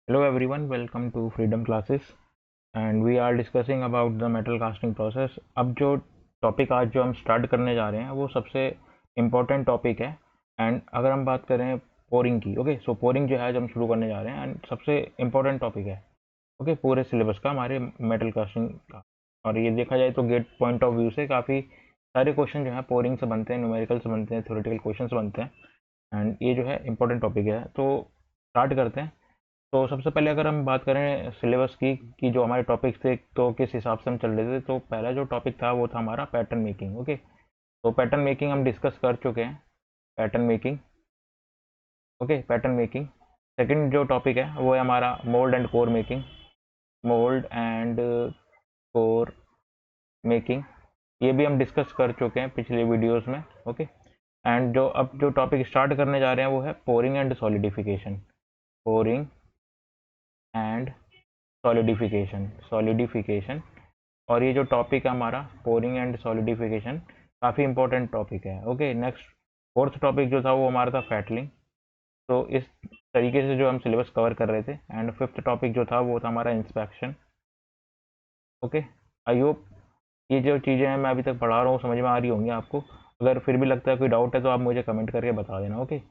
Hello everyone, welcome to Freedom Classes and we are discussing about the metal casting process। अब जो topic आज जो हम start करने जा रहे हैं वो सबसे इम्पोर्टेंट टॉपिक है। एंड अगर हम बात करें पोरिंग की, ओके, सो पोरिंग जो है जो हम शुरू करने जा रहे हैं एंड सबसे इम्पोर्टेंट टॉपिक है, ओके, पूरे सिलेबस का, हमारे मेटल कास्टिंग का। और ये देखा जाए तो गेट पॉइंट ऑफ व्यू से काफ़ी सारे क्वेश्चन जो है पोरिंग से बनते हैं, न्यूमेरिकल से बनते हैं, थ्योरेटिकल क्वेश्चन से बनते हैं। एंड ये जो है इम्पोर्टेंट टॉपिक है, तो स्टार्ट करते हैं। तो सबसे पहले अगर हम बात करें सिलेबस की कि जो हमारे टॉपिक्स थे तो किस हिसाब से हम चल रहे थे, तो पहला जो टॉपिक था वो था हमारा पैटर्न मेकिंग। ओके, तो पैटर्न मेकिंग हम डिस्कस कर चुके हैं, pattern making. Okay, pattern making. Second जो टॉपिक है वो है हमारा mould and core making, mould and core making. ये भी हम डिस्कस कर चुके हैं पिछले वीडियोस में। ओके, एंड जो अब जो टॉपिक स्टार्ट करने जा रहे हैं वो है pouring and solidification, pouring and solidification. और ये जो टॉपिक है हमारा पोरिंग एंड सॉलिडिफिकेशन, काफ़ी इंपॉर्टेंट टॉपिक है। ओके, नेक्स्ट फोर्थ टॉपिक जो था वो हमारा था फैटलिंग। तो इस तरीके से जो हम सिलेबस कवर कर रहे थे। एंड फिफ्थ टॉपिक जो था वो था हमारा इंस्पेक्शन। ओके, आई होप ये जो चीज़ें हैं मैं अभी तक पढ़ा रहा हूँ समझ में आ रही होंगी आपको। अगर फिर भी लगता है कोई डाउट है तो आप मुझे कमेंट करके बता देना। ओके,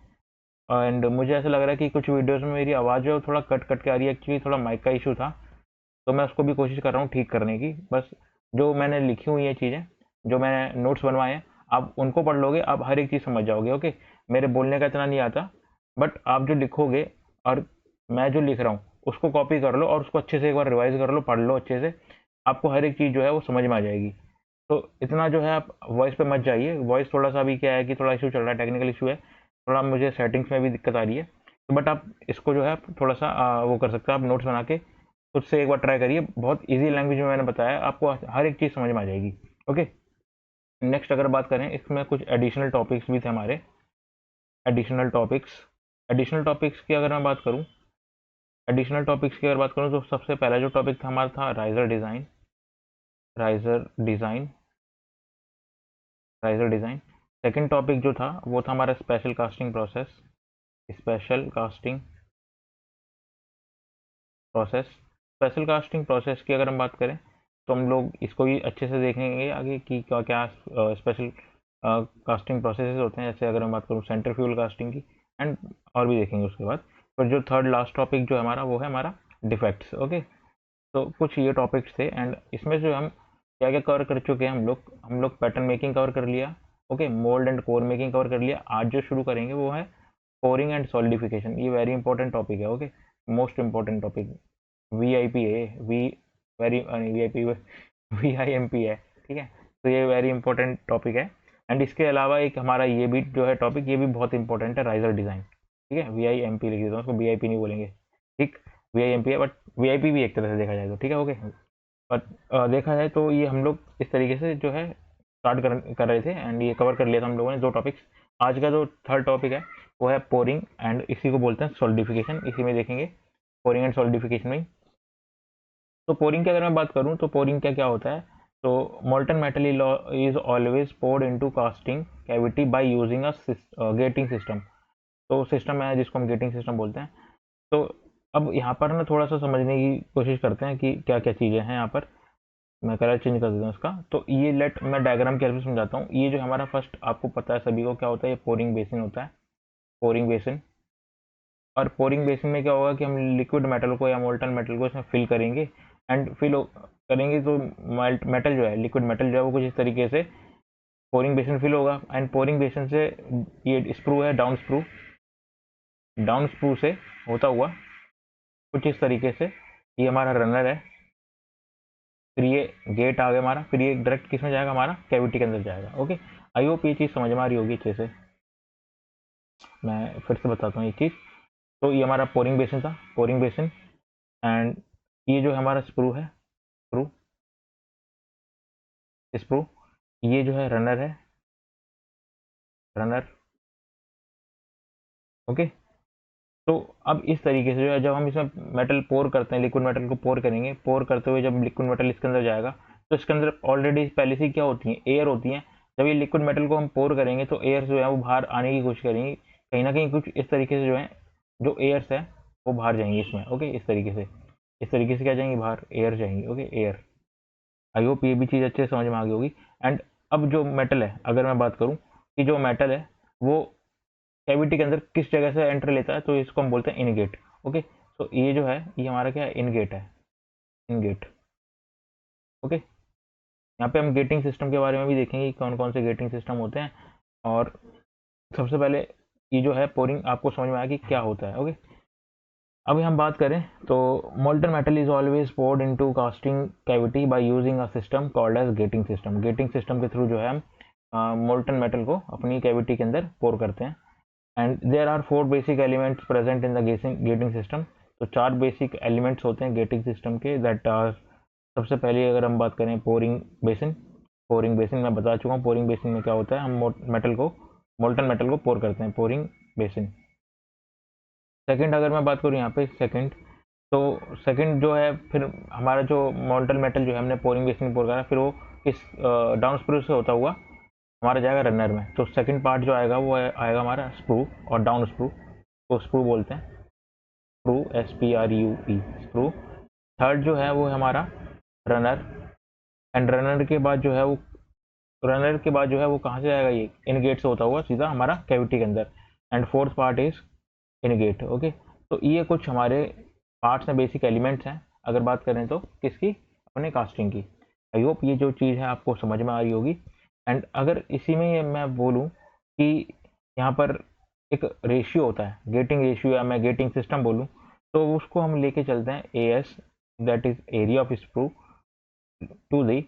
एंड मुझे ऐसा लग रहा है कि कुछ वीडियोज़ में मेरी आवाज़ जो थोड़ा कट कट के आ रही है, एक्चुअली थोड़ा माइक का इशू था, तो मैं उसको भी कोशिश कर रहा हूँ ठीक करने की। बस जो मैंने लिखी हुई है चीज़ें, जो मैंने नोट्स बनवाए हैं, आप उनको पढ़ लोगे, आप हर एक चीज़ समझ जाओगे। ओके, मेरे बोलने का इतना नहीं आता, बट आप जो लिखोगे और मैं जो लिख रहा हूँ उसको कॉपी कर लो और उसको अच्छे से एक बार रिवाइज कर लो, पढ़ लो अच्छे से, आपको हर एक चीज़ जो है वो समझ में आ जाएगी। तो इतना जो है आप वॉइस पे मत जाइए। वॉइस थोड़ा सा अभी क्या है कि थोड़ा इशू चल रहा है, टेक्निकल इशू है, थोड़ा मुझे सेटिंग्स में भी दिक्कत आ रही है। तो बट आप इसको जो है थोड़ा सा वो कर सकते हो, आप नोट्स बना के खुद से एक बार ट्राई करिए। बहुत इजी लैंग्वेज में मैंने बताया, आपको हर एक चीज़ समझ में आ जाएगी। ओके, नेक्स्ट अगर बात करें, इसमें कुछ एडिशनल टॉपिक्स भी थे हमारे, एडिशनल टॉपिक्स की अगर मैं बात करूं, एडिशनल टॉपिक्स की अगर बात करूं तो सबसे पहला जो टॉपिक था हमारा था riser design, riser design, riser design. Second topic जो था वो था हमारा special casting process, special casting process. Special casting process की अगर हम बात करें तो हम लोग इसको भी अच्छे से देखेंगे आगे कि क्या क्या स्पेशल कास्टिंग प्रोसेस होते हैं। जैसे अगर हम बात करूँ सेंट्रीफ्यूगल कास्टिंग की, एंड और भी देखेंगे उसके बाद। फिर जो थर्ड लास्ट टॉपिक जो है हमारा वो है हमारा डिफेक्ट्स। ओके, तो कुछ ये टॉपिक्स थे एंड इसमें जो हम क्या क्या कवर कर चुके हैं, हम लोग पैटर्न मेकिंग कवर कर लिया। Okay, mould and core making cover कर लिया। आज जो शुरू करेंगे वो है पोरिंग एंड सॉलिडिफिकेशन। ये वेरी इंपॉर्टेंट टॉपिक है। Okay, most important topic, V I P है, V very V I P V I M P है, ठीक है। तो ये वेरी इंपॉर्टेंट टॉपिक है। एंड इसके अलावा एक हमारा ये भी जो है टॉपिक, ये भी बहुत इंपॉर्टेंट है, राइजर डिज़ाइन। ठीक है, वी आई एम पी लिख देता हूँ उसको, वी आई पी नहीं बोलेंगे, ठीक। वी आई एम पी है, बट वी आई पी भी एक तरह से देखा जाए तो ठीक है। ओके, बट देखा जाए तो ये हम लोग इस तरीके से जो है स्टार्ट कर रहे थे एंड ये कवर कर लिया था हम लोगों ने दो टॉपिक्स। आज का जो थर्ड टॉपिक है वो है पोरिंग एंड इसी को बोलते हैं सॉलिडिफिकेशन, इसी में देखेंगे पोरिंग एंड सॉलिडिफिकेशन में। तो पोरिंग की अगर मैं बात करूं तो पोरिंग क्या क्या होता है, तो molten metal is always poured into casting cavity by using a gating system. तो सिस्टम है जिसको हम गेटिंग सिस्टम बोलते हैं। तो अब यहाँ पर ना थोड़ा सा समझने की कोशिश करते हैं कि क्या क्या चीज़ें हैं यहाँ पर। मैं कलर चेंज कर देता हूँ इसका। तो ये लेट मैं डायग्राम के हेल्प से समझाता हूँ। ये जो हमारा फर्स्ट, आपको पता है सभी को क्या होता है, ये पोरिंग बेसिन होता है, पोरिंग बेसिन। और पोरिंग बेसिन में क्या होगा कि हम लिक्विड मेटल को या मोल्टन मेटल को इसमें फिल करेंगे। एंड फिल करेंगे तो मेटल जो है, लिक्विड मेटल जो है वो कुछ इस तरीके से पोरिंग बेसिन फिल होगा। एंड पोरिंग बेसिन से ये स्क्रू है, डाउन स्क्रू, डाउन स्क्रू से होता हुआ कुछ इस तरीके से ये हमारा रनर है। फिर ये गेट आ गया हमारा, फिर ये डायरेक्ट किस में जाएगा, हमारा कैविटी के अंदर जाएगा। ओके, आई होप ये चीज़ समझ में आ रही होगी अच्छे से। मैं फिर से बताता हूँ ये चीज़। तो ये हमारा पोरिंग बेसिन था, पोरिंग बेसिन। एंड ये जो हमारा स्क्रू है, स्क्रू, स्क्रू, ये जो है रनर है, रनर। ओके, तो अब इस तरीके से जो है जब हम इसमें मेटल पोर करते हैं, लिक्विड मेटल को पोर करेंगे, पोर करते हुए जब लिक्विड मेटल इसके अंदर जाएगा तो इसके अंदर ऑलरेडी पहले से क्या होती है, एयर होती है। जब ये लिक्विड मेटल को हम पोर करेंगे तो एयर जो है वो बाहर आने की कोशिश करेंगी, कहीं ना कहीं कुछ इस तरीके से जो है, जो एयर्स है वो बाहर जाएंगी इसमें। ओके, इस तरीके से क्या जाएंगी बाहर, एयर जाएंगी। Okay, air. आई होप ये भी चीज़ अच्छे से समझ में आ गई होगी। एंड अब जो मेटल है, अगर मैं बात करूँ कि जो मेटल है वो कैविटी के अंदर किस जगह से एंट्री लेता है, तो इसको हम बोलते हैं इनगेट। ओके, तो ये जो है ये हमारा क्या है, इनगेट है, इनगेट। ओके, यहाँ पे हम गेटिंग सिस्टम के बारे में भी देखेंगे कि कौन कौन से गेटिंग सिस्टम होते हैं। और सबसे पहले ये जो है पोरिंग आपको समझ में आया कि क्या होता है। ओके, अभी हम बात करें तो molten metal is always poured into casting cavity by using a system called as gating system. Gating system के थ्रू जो है हम मोल्टन मेटल को अपनी कैविटी के अंदर पोर करते हैं। And there are 4 basic elements present in the gating system. तो 4 बेसिक एलिमेंट्स होते हैं गेटिंग सिस्टम के, दैट आर, सबसे पहले अगर हम बात करें पोरिंग बेसिन। पोरिंग बेसिन मैं बता चुका हूँ, पोरिंग बेसिन में क्या होता है, हम मेटल को, मोल्टन मेटल को पोर करते हैं, पोरिंग बेसिन। सेकंड अगर मैं बात करूँ यहाँ पे सेकंड, तो सेकंड जो है फिर हमारा जो मोल्टन मेटल जो है हमने पोरिंग बेसिन में पोर करा, फिर वो इस डाउन स्प्रू से होता हुआ हमारा जाएगा रनर में। तो सेकंड पार्ट जो आएगा वो आएगा हमारा स्प्रू और डाउन स्प्रू, तो स्प्रू बोलते हैं, स्प्रू, SPRUE, स्प्रू। थर्ड जो है वो है हमारा रनर। एंड रनर के बाद जो है वो, रनर के बाद जो है वो कहाँ से आएगा, ये इन गेट से होता हुआ सीधा हमारा कैविटी के अंदर। And fourth part is in gate. Okay, तो ये कुछ हमारे पार्ट्स हैं, बेसिक एलिमेंट्स हैं अगर बात करें तो किसकी, अपने कास्टिंग की। आई होप ये जो चीज़ है आपको समझ में आ रही होगी। एंड अगर इसी में ये मैं बोलूँ कि यहाँ पर एक रेशियो होता है, गेटिंग रेशियो, या मैं गेटिंग सिस्टम बोलूँ, तो उसको हम लेके चलते हैं AS, that is area of sprue to the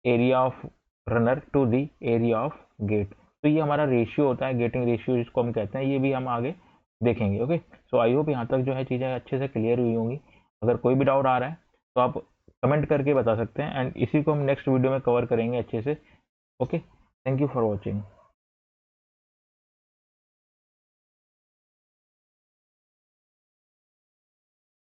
area of runner to the area of gate. तो ये हमारा रेशियो होता है, गेटिंग रेशियो जिसको हम कहते हैं, ये भी हम आगे देखेंगे। ओके, सो आई होप यहाँ तक जो है चीज़ें अच्छे से क्लियर हुई होंगी। अगर कोई भी डाउट आ रहा है तो आप कमेंट करके बता सकते हैं, एंड इसी को हम नेक्स्ट वीडियो में कवर करेंगे अच्छे से। Okay, thank you for watching.